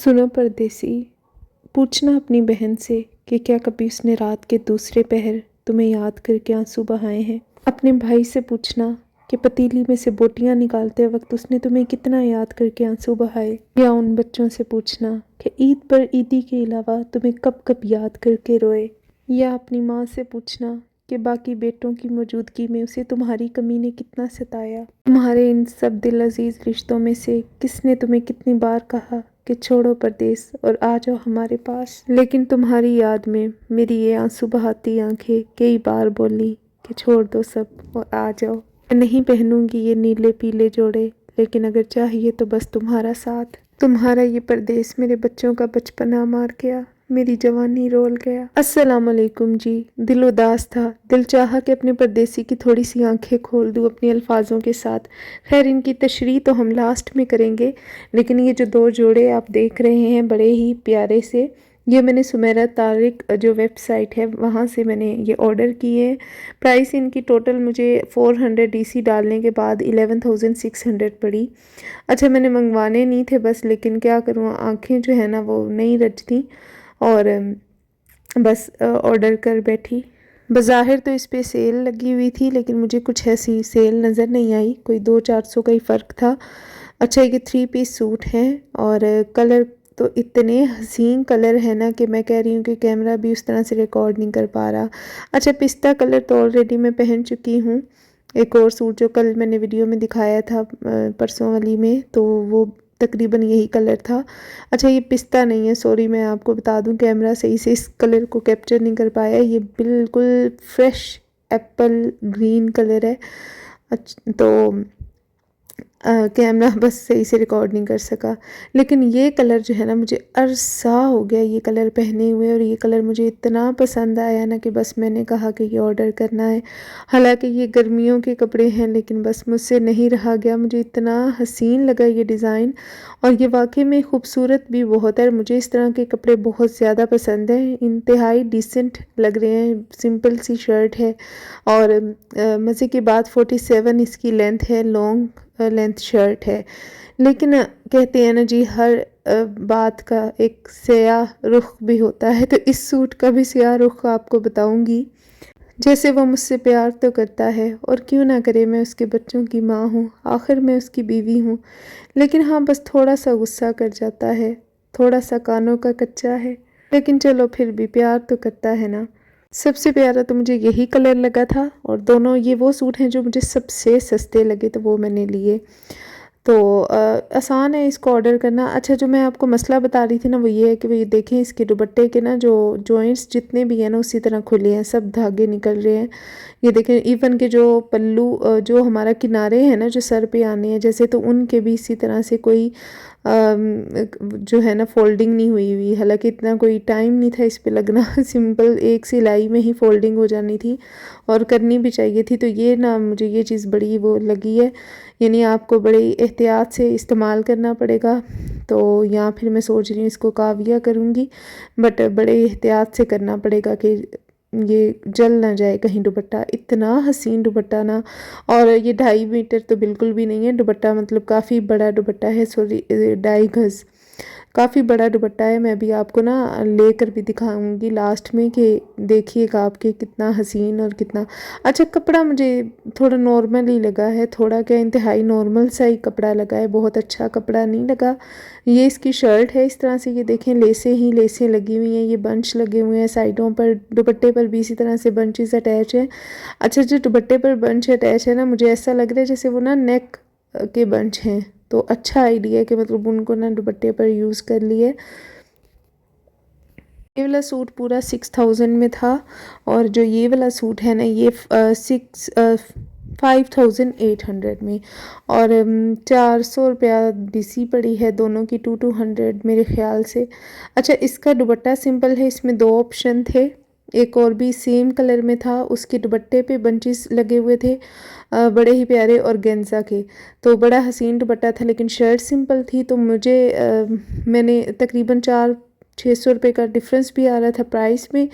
सुनो परदेसी, पूछना अपनी बहन से कि क्या कभी उसने रात के दूसरे पहर तुम्हें याद करके आंसू बहाए हैं। अपने भाई से पूछना कि पतीली में से बोटियां निकालते वक्त उसने तुम्हें कितना याद करके आंसू बहाए। या उन बच्चों से पूछना कि ईद पर ईदी के अलावा तुम्हें कब कब याद करके रोए। या अपनी माँ से पूछना कि बाकी बेटों की मौजूदगी में उसे तुम्हारी कमी ने कितना सताया। तुम्हारे इन सब दिल अजीज रिश्तों में से किसने तुम्हें कितनी बार कहा कि छोड़ो परदेस और आ जाओ हमारे पास, लेकिन तुम्हारी याद में मेरी ये आंसू बहाती आंखें कई बार बोली कि छोड़ दो सब और आ जाओ। मैं नहीं पहनूंगी ये नीले पीले जोड़े, लेकिन अगर चाहिए तो बस तुम्हारा साथ। तुम्हारा ये परदेस मेरे बच्चों का बचपना मार गया, मेरी जवानी रोल गया। अस्सलाम वालेकुम जी। दिल उदास था, दिल चाहा कि अपने परदेसी की थोड़ी सी आंखें खोल दूं अपने अल्फाजों के साथ। खैर इनकी तशरीह तो हम लास्ट में करेंगे, लेकिन ये जो दो जोड़े आप देख रहे हैं बड़े ही प्यारे से, ये मैंने सुमेरा तारिक जो वेबसाइट है वहाँ से मैंने ये ऑर्डर किए हैं। प्राइस इनकी टोटल मुझे 400 डीसी डालने के बाद 11,600 पड़ी। अच्छा मैंने मंगवाने नहीं थे बस, लेकिन क्या करूँ आंखें जो है ना वो नहीं रचती और बस ऑर्डर कर बैठी। बज़ाहिर तो इस पे सेल लगी हुई थी, लेकिन मुझे कुछ ऐसी सेल नज़र नहीं आई, कोई 200-400 का ही फ़र्क था। अच्छा ये 3 पीस सूट हैं और कलर तो इतने हसीन कलर है ना कि मैं कह रही हूँ कि कैमरा भी उस तरह से रिकॉर्ड नहीं कर पा रहा। अच्छा पिस्ता कलर तो ऑलरेडी मैं पहन चुकी हूँ। एक और सूट जो कल मैंने वीडियो में दिखाया था परसों वाली में, तो वो तकरीबन यही कलर था। अच्छा ये पिस्ता नहीं है, सॉरी, मैं आपको बता दूं कैमरा सही से इस कलर को कैप्चर नहीं कर पाया। ये बिल्कुल फ्रेश एप्पल ग्रीन कलर है। तो कैमरा बस सही से रिकॉर्ड नहीं कर सका, लेकिन ये कलर जो है ना मुझे अरसा हो गया ये कलर पहने हुए, और ये कलर मुझे इतना पसंद आया ना कि बस मैंने कहा कि ये ऑर्डर करना है। हालांकि ये गर्मियों के कपड़े हैं, लेकिन बस मुझसे नहीं रहा गया, मुझे इतना हसीन लगा ये डिज़ाइन, और ये वाकई में खूबसूरत भी बहुत है। मुझे इस तरह के कपड़े बहुत ज़्यादा पसंद हैं, इंतहाई डिसेंट लग रहे हैं। सिंपल सी शर्ट है और मज़े की बात 47 इसकी लेंथ है, लॉन्ग लेंथ शर्ट है। लेकिन कहते हैं ना जी हर बात का एक स्याह रुख भी होता है, तो इस सूट का भी स्याह रुख आपको बताऊंगी। जैसे वो मुझसे प्यार तो करता है, और क्यों ना करे, मैं उसके बच्चों की माँ हूँ, आखिर मैं उसकी बीवी हूँ। लेकिन हाँ बस थोड़ा सा गुस्सा कर जाता है, थोड़ा सा कानों का कच्चा है, लेकिन चलो फिर भी प्यार तो करता है ना। सबसे प्यारा तो मुझे यही कलर लगा था, और दोनों ये वो सूट हैं जो मुझे सबसे सस्ते लगे, तो वो मैंने लिए। तो आसान है इसको ऑर्डर करना। अच्छा जो मैं आपको मसला बता रही थी ना वो ये है कि भाई देखें इसके दुपट्टे के ना जो जॉइंट्स जितने भी हैं ना उसी तरह खुले हैं, सब धागे निकल रहे हैं। ये देखें इवन के जो पल्लू जो हमारा किनारे हैं ना जो सर पे आने हैं जैसे, तो उनके भी इसी तरह से कोई जो है ना फोल्डिंग नहीं हुई हुई। हालांकि इतना कोई टाइम नहीं था इस पे लगना सिंपल एक सिलाई में ही फोल्डिंग हो जानी थी, और करनी भी चाहिए थी। तो ये ना मुझे ये चीज़ बड़ी वो लगी है, यानी आपको बड़े एहतियात से इस्तेमाल करना पड़ेगा। तो या फिर मैं सोच रही हूँ इसको काविया करूँगी, बट बड़े एहतियात से करना पड़ेगा कि ये जल ना जाए कहीं दुपट्टा। इतना हसीन दुपट्टा ना, और ये 2.5 मीटर तो बिल्कुल भी नहीं है दुपट्टा, मतलब काफ़ी बड़ा दुपट्टा है, सॉरी 2.5 गज काफ़ी बड़ा दुपट्टा है। मैं अभी आपको ना लेकर भी दिखाऊंगी लास्ट में कि देखिएगा आपके कितना हसीन और कितना अच्छा। कपड़ा मुझे थोड़ा नॉर्मल ही लगा है, थोड़ा क्या इंतहाई नॉर्मल सा ही कपड़ा लगा है, बहुत अच्छा कपड़ा नहीं लगा। ये इसकी शर्ट है इस तरह से, ये देखें लेसें ही लेसें लगी हुई हैं, ये बंच लगे हुए हैं साइडों पर, दुपट्टे पर भी इसी तरह से बंचेस अटैच है। अच्छा जो दुपट्टे पर बंच अटैच है ना, मुझे ऐसा लग रहा है जैसे वो ना नेक के बंच हैं, तो अच्छा आइडिया है कि मतलब उनको ना दुपट्टे पर यूज़ कर लिए। ये वाला सूट पूरा 6000 में था, और जो ये वाला सूट है ना ये 5800 में, और 400 रुपया डीसी पड़ी है दोनों की, 200 मेरे ख्याल से। अच्छा इसका दुपट्टा सिंपल है, इसमें 2 ऑप्शन थे, एक और भी सेम कलर में था, उसके दुपट्टे पे बंचेस लगे हुए थे बड़े ही प्यारे और गेंजा के, तो बड़ा हसीन दुपट्टा था। लेकिन शर्ट सिंपल थी, तो मुझे मैंने तकरीबन 600 रुपये का डिफरेंस भी आ रहा था प्राइस में।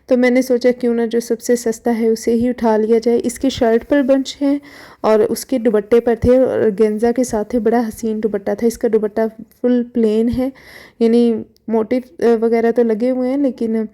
तो मैंने सोचा क्यों ना जो सबसे सस्ता है उसे ही उठा लिया जाए। इसकी शर्ट पर बंच है और उसके दुपट्टे पर थे और गेंजा के साथ ही बड़ा हसीन दुपट्टा था। इसका दुपट्टा फुल प्लेन है, यानी मोटिव वगैरह तो लगे हुए हैं लेकिन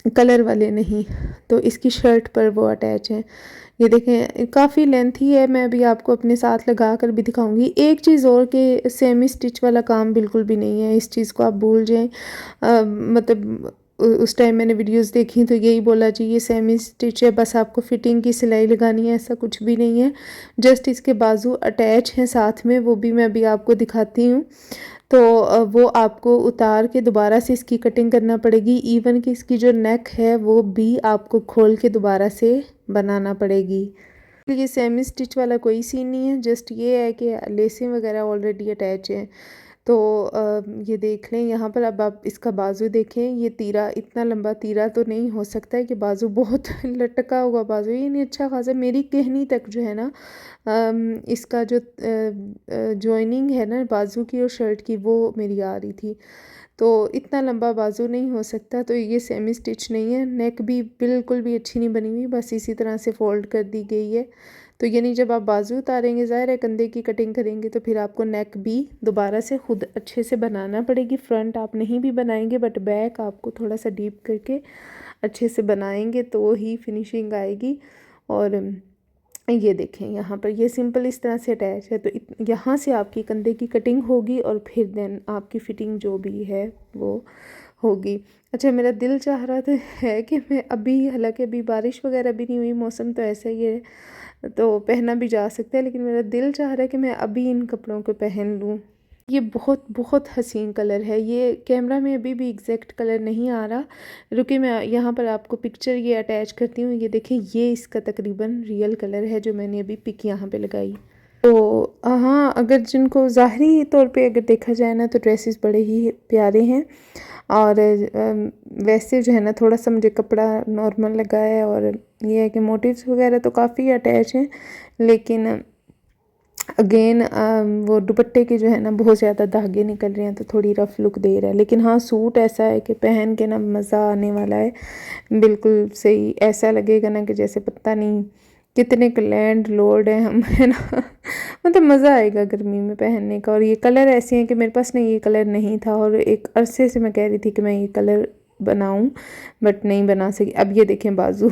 कलर वाले नहीं। तो इसकी शर्ट पर वो अटैच है। ये देखें काफ़ी लेंथी है, मैं अभी आपको अपने साथ लगा कर भी दिखाऊंगी। एक चीज़ और कि सेमी स्टिच वाला काम बिल्कुल भी नहीं है, इस चीज़ को आप भूल जाएं। मतलब उस टाइम मैंने वीडियोस देखी तो यही बोला जी ये सेमी स्टिच है, बस आपको फिटिंग की सिलाई लगानी है, ऐसा कुछ भी नहीं है। जस्ट इसके बाजू अटैच हैं साथ में, वो भी मैं अभी आपको दिखाती हूँ। तो वो आपको उतार के दोबारा से इसकी कटिंग करना पड़ेगी। इवन कि इसकी जो नेक है वो भी आपको खोल के दोबारा से बनाना पड़ेगी। ये सेमी स्टिच वाला कोई सीन नहीं है, जस्ट ये है कि लेसें वगैरह ऑलरेडी अटैच हैं। तो ये देख लें यहाँ पर। अब आप इसका बाजू देखें, ये तीरा इतना लंबा तीरा तो नहीं हो सकता है कि बाजू बहुत लटका हुआ बाजू, ये नहीं अच्छा खासा मेरी कहनी तक जो है ना इसका जो जॉइनिंग है ना बाजू की और शर्ट की वो मेरी आ रही थी। तो इतना लंबा बाजू नहीं हो सकता, तो ये सेमी स्टिच नहीं है। नेक भी बिल्कुल भी अच्छी नहीं बनी हुई, बस इसी तरह से फोल्ड कर दी गई है। तो यानी जब आप बाजू उतारेंगे ज़ाहिर है कंधे की कटिंग करेंगे तो फिर आपको नेक भी दोबारा से खुद अच्छे से बनाना पड़ेगी। फ्रंट आप नहीं भी बनाएंगे बट बैक आपको थोड़ा सा डीप करके अच्छे से बनाएंगे तो ही फिनिशिंग आएगी। और ये देखें यहाँ पर ये सिंपल इस तरह से अटैच है। तो यहाँ से आपकी कंधे की कटिंग होगी और फिर देन आपकी फ़िटिंग जो भी है वो होगी। अच्छा, मेरा दिल चाह रहा था है कि मैं अभी, हालांकि अभी बारिश वगैरह भी नहीं हुई, मौसम तो ऐसा ही है तो पहना भी जा सकता है, लेकिन मेरा दिल चाह रहा है कि मैं अभी इन कपड़ों को पहन लूँ। ये बहुत बहुत हसीन कलर है। ये कैमरा में अभी भी एग्जैक्ट कलर नहीं आ रहा, रुकिए मैं यहाँ पर आपको पिक्चर ये अटैच करती हूँ। ये देखें ये इसका तकरीबन रियल कलर है जो मैंने अभी पिक यहाँ पे लगाई। तो हाँ, अगर जिनको ज़ाहरी तौर पे अगर देखा जाए ना तो ड्रेसेस बड़े ही प्यारे हैं। और वैसे जो है ना थोड़ा सा मुझे कपड़ा नॉर्मल लगा है और ये है कि मोटिव्स वगैरह तो काफ़ी अटैच हैं, लेकिन अगेन वो दुपट्टे के जो है ना बहुत ज़्यादा धागे निकल रहे हैं तो थोड़ी रफ़ लुक दे रहा है। लेकिन हाँ, सूट ऐसा है कि पहन के ना मज़ा आने वाला है, बिल्कुल सही। ऐसा लगेगा ना कि जैसे पता नहीं कितने लैंड लॉर्ड हैं हम, है ना। मतलब मज़ा आएगा गर्मी में पहनने का। और ये कलर ऐसे हैं कि मेरे पास ना ये कलर नहीं था और एक अरसे से मैं कह रही थी कि मैं ये कलर बनाऊं बट नहीं बना सकी। अब ये देखें बाजू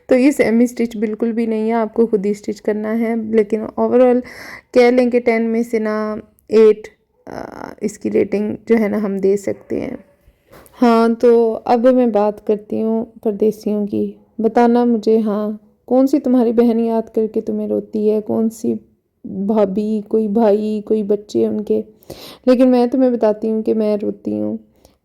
तो ये सेमी स्टिच बिल्कुल भी नहीं है, आपको खुद ही स्टिच करना है। लेकिन ओवरऑल कह लें कि 10 में से ना 8 इसकी रेटिंग जो है ना हम दे सकते हैं। हाँ, तो अब मैं बात करती हूँ परदेसियों की। बताना मुझे, हाँ, कौन सी तुम्हारी बहन याद करके तुम्हें रोती है, कौन सी भाभी, कोई भाई, कोई बच्चे उनके। लेकिन मैं तुम्हें बताती हूँ कि मैं रोती हूँ।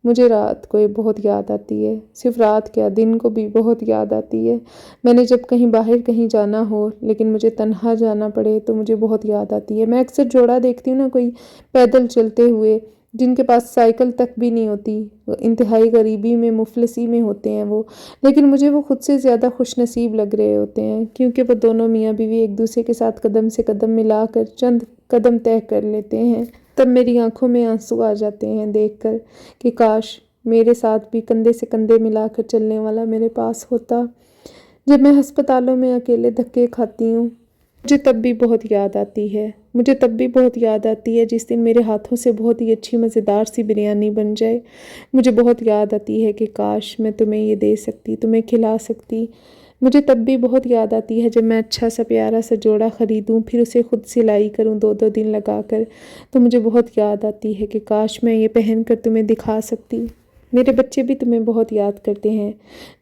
मुझे रात को ये बहुत याद आती है, सिर्फ रात क्या दिन को भी बहुत याद आती है। मैंने जब कहीं बाहर कहीं जाना हो लेकिन मुझे तन्हा जाना पड़े तो मुझे बहुत याद आती है। मैं अक्सर जोड़ा देखती हूँ ना कोई पैदल चलते हुए, जिनके पास साइकिल तक भी नहीं होती, इंतहाई गरीबी में मुफलिसी में होते हैं वो, लेकिन मुझे वो खुद से ज़्यादा खुश नसीब लग रहे होते हैं क्योंकि वो दोनों मियाँ बीवी एक दूसरे के साथ कदम से कदम मिलाकर चंद कदम तय कर लेते हैं। तब मेरी आंखों में आंसू आ जाते हैं देखकर कि काश मेरे साथ भी कंधे से कंधे मिलाकर चलने वाला मेरे पास होता। जब मैं अस्पतालों में अकेले धक्के खाती हूँ मुझे तब भी बहुत याद आती है। मुझे तब भी बहुत याद आती है जिस दिन मेरे हाथों से बहुत ही अच्छी मज़ेदार सी बिरयानी बन जाए। मुझे बहुत याद आती है कि काश मैं तुम्हें ये दे सकती, तुम्हें खिला सकती। मुझे तब भी बहुत याद आती है जब मैं अच्छा सा प्यारा सा जोड़ा ख़रीदूँ फिर उसे खुद सिलाई करूँ 2-2 दिन लगा कर। तो मुझे बहुत याद आती है कि काश मैं ये पहन कर तुम्हें दिखा सकती। मेरे बच्चे भी तुम्हें बहुत याद करते हैं।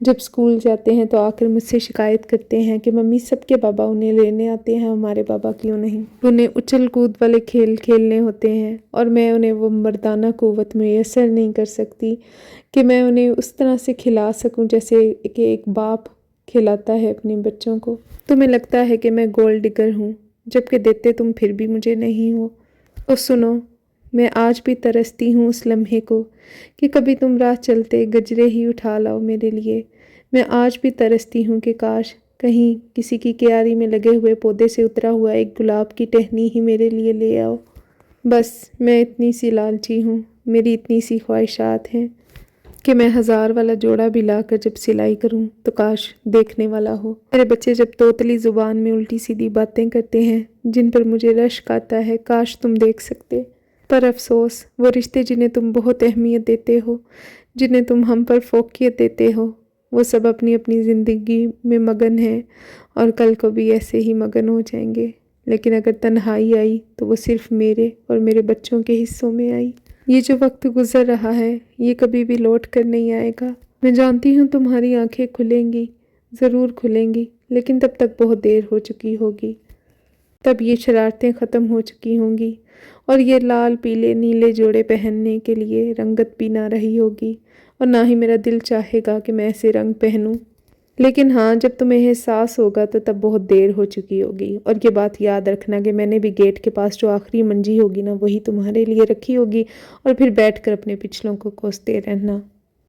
जब स्कूल जाते हैं तो आकर मुझसे शिकायत करते हैं कि मम्मी सबके बाबा उन्हें लेने आते हैं, हमारे बाबा क्यों नहीं। उन्हें उछल कूद वाले खेल खेलने होते हैं और मैं उन्हें वो मर्दाना क़ुव्वत मुयस्सर नहीं कर सकती कि मैं उन्हें उस तरह से खिला सकूं जैसे कि एक बाप खिलाता है अपने बच्चों को। तुम्हें लगता है कि मैं गोल्ड डिगर हूँ जबकि देते तुम फिर भी मुझे नहीं हो। और सुनो, मैं आज भी तरसती हूँ उस लम्हे को कि कभी तुम राह चलते गजरे ही उठा लाओ मेरे लिए। मैं आज भी तरसती हूँ कि काश कहीं किसी की क्यारी में लगे हुए पौधे से उतरा हुआ एक गुलाब की टहनी ही मेरे लिए ले आओ। बस मैं इतनी सी लालची हूँ। मेरी इतनी सी ख्वाहिशात हैं कि मैं 1000 वाला जोड़ा भी लाकर जब सिलाई करूं तो काश देखने वाला हो। मेरे बच्चे जब तोतली ज़ुबान में उल्टी सीधी बातें करते हैं जिन पर मुझे रश्क आता है, काश तुम देख सकते। पर अफसोस, वो रिश्ते जिन्हें तुम बहुत अहमियत देते हो, जिन्हें तुम हम पर फोकियत देते हो, वो सब अपनी अपनी ज़िंदगी में मगन हैं और कल को भी ऐसे ही मगन हो जाएंगे। लेकिन अगर तन्हाई आई तो वो सिर्फ मेरे और मेरे बच्चों के हिस्सों में आई। ये जो वक्त गुजर रहा है ये कभी भी लौट कर नहीं आएगा। मैं जानती हूँ तुम्हारी आंखें खुलेंगी, ज़रूर खुलेंगी, लेकिन तब तक बहुत देर हो चुकी होगी। तब ये शरारतें ख़त्म हो चुकी होंगी और ये लाल पीले नीले जोड़े पहनने के लिए रंगत भी ना रही होगी और ना ही मेरा दिल चाहेगा कि मैं ऐसे रंग पहनूं। लेकिन हाँ, जब तुम्हें एहसास होगा तो तब बहुत देर हो चुकी होगी। और ये बात याद रखना कि मैंने भी गेट के पास जो आखिरी मंजी होगी ना वही तुम्हारे लिए रखी होगी और फिर बैठकर अपने पिछलों को कोसते रहना।